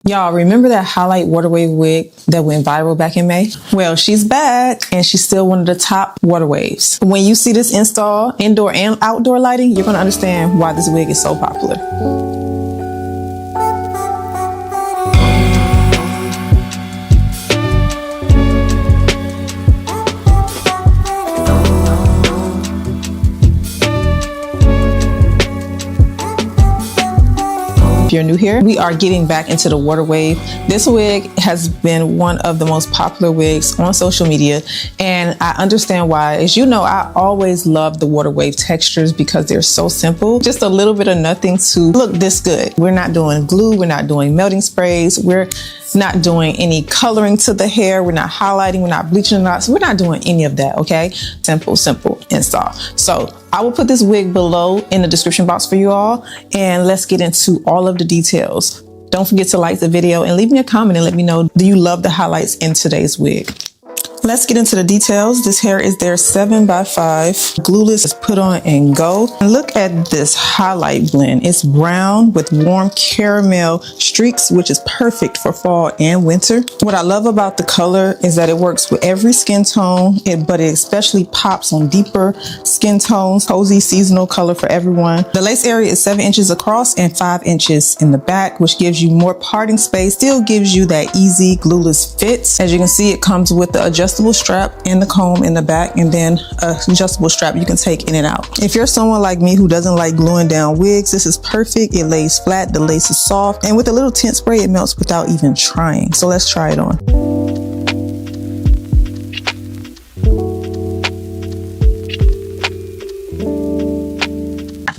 Y'all remember that highlight water wave wig that went viral back in May? Well, she's back and she's still one of the top water waves. When you see this install, indoor and outdoor lighting, you're gonna understand why this wig is so popular. If you're new here, we are getting back into the water wave. This wig has been one of the most popular wigs on social media, and I understand why. As you know, I always love the water wave textures because they're so simple. Just a little bit of nothing to look this good. We're not doing glue, we're not doing melting sprays, we're not doing any coloring to the hair, we're not highlighting, we're not bleaching the knots, we're not doing any of that, okay? Simple install. So I will put this wig below in the description box for you all, and let's get into all of the details. Don't forget to like the video and leave me a comment and let me know, do you love the highlights in today's wig? Let's get into the details. This hair is their 7x5 glueless. Is put on and go. And look at this highlight blend. It's brown with warm caramel streaks, which is perfect for fall and winter. What I love about the color is that it works with every skin tone, but it especially pops on deeper skin tones. Cozy seasonal color for everyone. The lace area is 7 inches across and 5 inches in the back, which gives you more parting space, still gives you that easy glueless fit. As you can see, it comes with the adjustable strap and the comb in the back, and then a adjustable strap you can take in and out. If you're someone like me who doesn't like gluing down wigs, this is perfect. It lays flat, the lace is soft, and with a little tint spray, it melts without even trying. So let's try it on.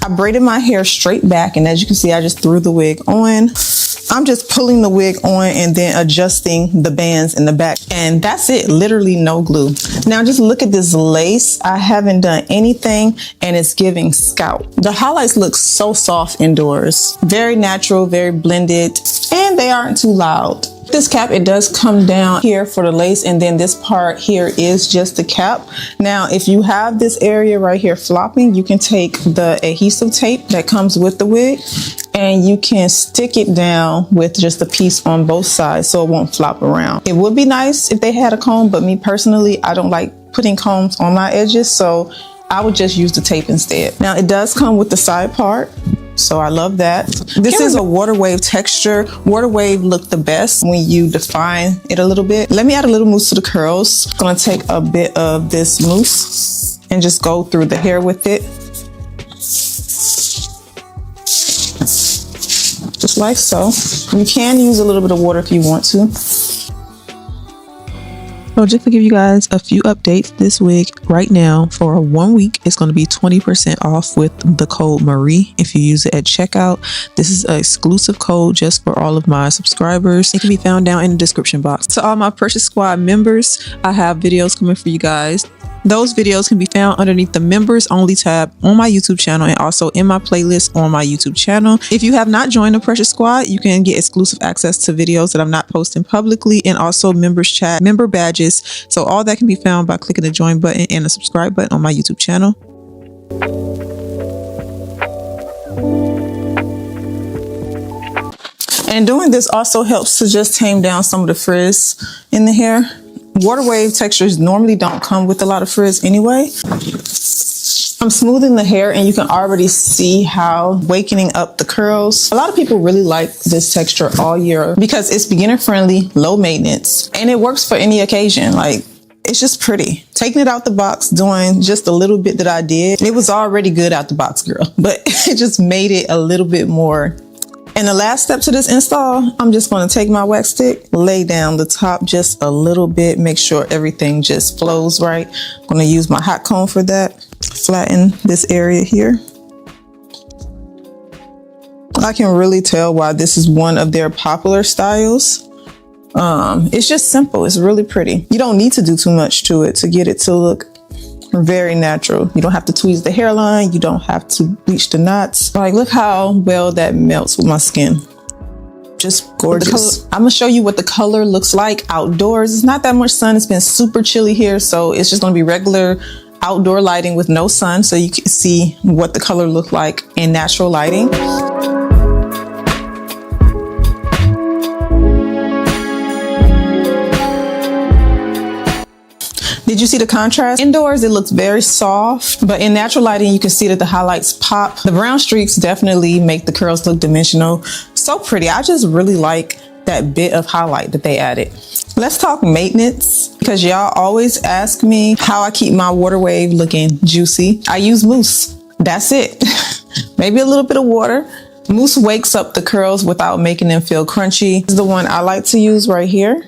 I braided my hair straight back, and as you can see, I just threw the wig on. I'm just pulling the wig on and then adjusting the bands in the back, and that's it. Literally no glue. Now just look at this lace. I haven't done anything and it's giving scalp. The highlights look so soft indoors. Very natural, very blended, and they aren't too loud. This cap, it does come down here for the lace, and then this part here is just the cap. Now, if you have this area right here flopping, you can take the adhesive tape that comes with the wig and you can stick it down with just a piece on both sides so it won't flop around. It would be nice if they had a comb, but me personally, I don't like putting combs on my edges, so I would just use the tape instead. Now, it does come with the side part, so I love that. This is a water wave texture. Water wave look the best when you define it a little bit. Let me add a little mousse to the curls. I'm gonna take a bit of this mousse and just go through the hair with it. Just like so. You can use a little bit of water if you want to. So just to give you guys a few updates, this wig right now for 1 week is going to be 20% off with the code Marie if you use it at checkout. This is an exclusive code just for all of my subscribers. It can be found down in the description box. To all my Precious Squad members, I have videos coming for you guys. Those videos can be found underneath the members only tab on my YouTube channel and also in my playlist on my YouTube channel. If you have not joined the Precious Squad, you can get exclusive access to videos that I'm not posting publicly, and also members chat, member badges. So all that can be found by clicking the join button and the subscribe button on my YouTube channel. And doing this also helps to just tame down some of the frizz in the hair. Water wave textures normally don't come with a lot of frizz anyway. I'm smoothing the hair and you can already see how wakening up the curls. A lot of people really like this texture all year because it's beginner friendly, low maintenance, and it works for any occasion. Like, it's just pretty. Taking it out the box, doing just a little bit that I did, it was already good out the box, girl, but it just made it a little bit more. And the last step to this install, I'm just going to take my wax stick, lay down the top just a little bit, make sure everything just flows right. I'm going to use my hot comb for that. Flatten this area here. I can really tell why this is one of their popular styles. It's just simple. It's really pretty. You don't need to do too much to it to get it to look very natural. You don't have to tweeze the hairline. You don't have to bleach the knots. Like, look how well that melts with my skin. Just gorgeous. I'm gonna show you what the color looks like outdoors. It's not that much sun. It's been super chilly here, so it's just gonna be regular outdoor lighting with no sun, so you can see what the color looked like in natural lighting. Did you see the contrast? Indoors, it looks very soft, but in natural lighting, you can see that the highlights pop. The brown streaks definitely make the curls look dimensional. So pretty. I just really like that bit of highlight that they added. Let's talk maintenance, because y'all always ask me how I keep my water wave looking juicy. I use mousse. That's it. Maybe a little bit of water. Mousse wakes up the curls without making them feel crunchy. This is the one I like to use right here.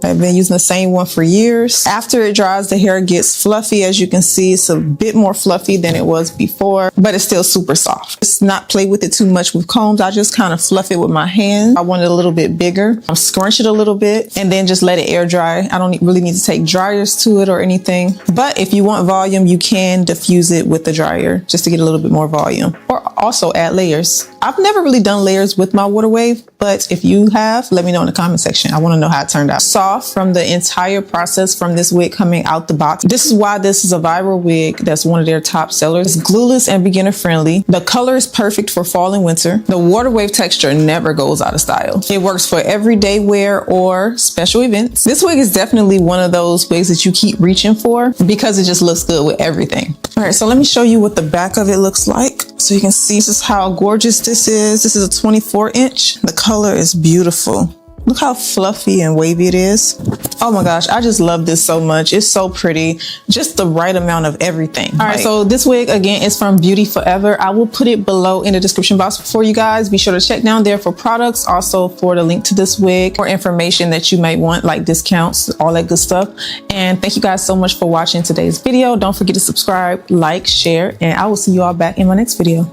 I've been using the same one for years. After it dries, the hair gets fluffy. As you can see, it's a bit more fluffy than it was before, but it's still super soft. Just not play with it too much with combs. I just kind of fluff it with my hand. I want it a little bit bigger. I'll scrunch it a little bit and then just let it air dry. I don't really need to take dryers to it or anything. But if you want volume, you can diffuse it with the dryer just to get a little bit more volume, or also add layers. I've never really done layers with my water wave, but if you have, let me know in the comment section. I want to know how it turned out. Soft from the entire process from this wig coming out the box. This is why this is a viral wig that's one of their top sellers. It's glueless and beginner friendly. The color is perfect for fall and winter. The water wave texture never goes out of style. It works for everyday wear or special events. This wig is definitely one of those wigs that you keep reaching for because it just looks good with everything. All right, so let me show you what the back of it looks like. So you can see this is how gorgeous this is. This is a 24 inch. The color is beautiful. Look how fluffy and wavy it is. Oh my gosh, I just love this so much. It's so pretty. Just the right amount of everything. All right, so this wig again is from BeautyForever. I will put it below in the description box for you guys. Be sure to check down there for products, also for the link to this wig, or information that you might want, like discounts, all that good stuff. And thank you guys so much for watching today's video. Don't forget to subscribe, like, share, and I will see you all back in my next video.